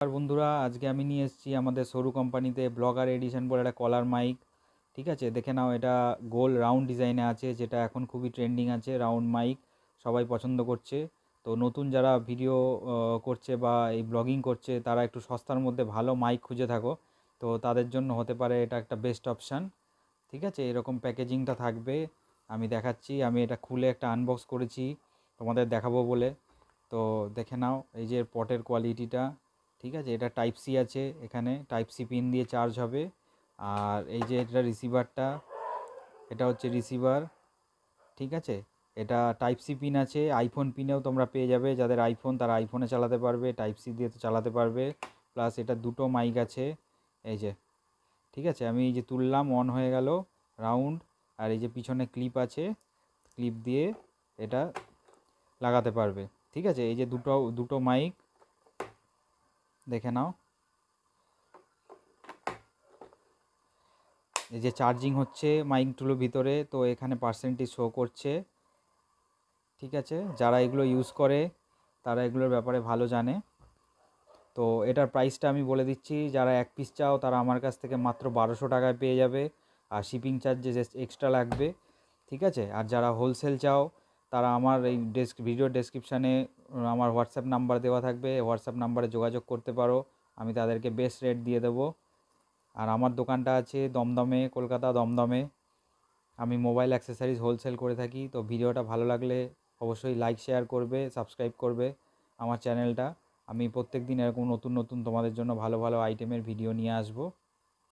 আর বন্ধুরা, আজকে আমি নিয়ে এসেছি আমাদের সরু কোম্পানিতে ব্লগার এডিশন বলে একটা কলার মাইক। ঠিক আছে, দেখে নাও। এটা গোল রাউন্ড ডিজাইনে আছে, যেটা এখন খুবই ট্রেন্ডিং আছে। রাউন্ড মাইক সবাই পছন্দ করছে। তো নতুন যারা ভিডিও করছে বা এই ব্লগিং করছে, তারা একটু সস্তার মধ্যে ভালো মাইক খুঁজে থাকো, তো তাদের জন্য হতে পারে এটা একটা বেস্ট অপশান। ঠিক আছে, এরকম প্যাকেজিংটা থাকবে। আমি দেখাচ্ছি, আমি এটা খুলে একটা আনবক্স করেছি তোমাদের দেখাবো বলে। তো দেখে নাও, এই যে পটের কোয়ালিটিটা। ঠিক আছে, এটা টাইপ সি আছে, এখানে টাইপ সি পিন দিয়ে চার্জ হবে। আর এই যে এটা রিসিভারটা, এটা হচ্ছে রিসিভার। ঠিক আছে, এটা টাইপ সি পিন আছে, আইফোন পিনেও তোমরা পেয়ে যাবে। যাদের আইফোন, তারা আইফোনে চালাতে পারবে, টাইপ সি দিয়ে তো চালাতে পারবে। প্লাস এটা দুটো মাইক আছে, এই যে। ঠিক আছে, আমি এই যে তুললাম, অন হয়ে গেল রাউন্ড। আর এই যে পিছনে ক্লিপ আছে, ক্লিপ দিয়ে এটা লাগাতে পারবে। ঠিক আছে, এই যে দুটো দুটো মাইক, দেখে নাও। এই যে চার্জিং হচ্ছে মাইকগুলোর ভিতরে, তো এখানে পার্সেন্টেজ শো করছে। ঠিক আছে, যারা এগুলো ইউজ করে তারা এগুলোর ব্যাপারে ভালো জানে। তো এটার প্রাইসটা আমি বলে দিচ্ছি। যারা এক পিস চাও, তারা আমার কাছ থেকে মাত্র 1200 টাকায় পেয়ে যাবে। আর শিপিং চার্জেস এক্সট্রা লাগবে। ঠিক আছে, আর যারা হোলসেল চাও, তারা আমার এই ভিডিও ডেসক্রিপশানে আমার হোয়াটসঅ্যাপ নাম্বার দেওয়া থাকবে, হোয়াটসঅ্যাপ নাম্বারে যোগাযোগ করতে পারো। আমি তাদেরকে বেস্ট রেট দিয়ে দেবো। আর আমার দোকানটা আছে দমদমে, কলকাতা দমদমে। আমি মোবাইল অ্যাক্সেসরিজ হোলসেল করে থাকি। তো ভিডিওটা ভালো লাগলে অবশ্যই লাইক শেয়ার করবে, সাবস্ক্রাইব করবে আমার চ্যানেলটা। আমি প্রত্যেক দিন এরকম নতুন নতুন তোমাদের জন্য ভালো ভালো আইটেমের ভিডিও নিয়ে আসবো।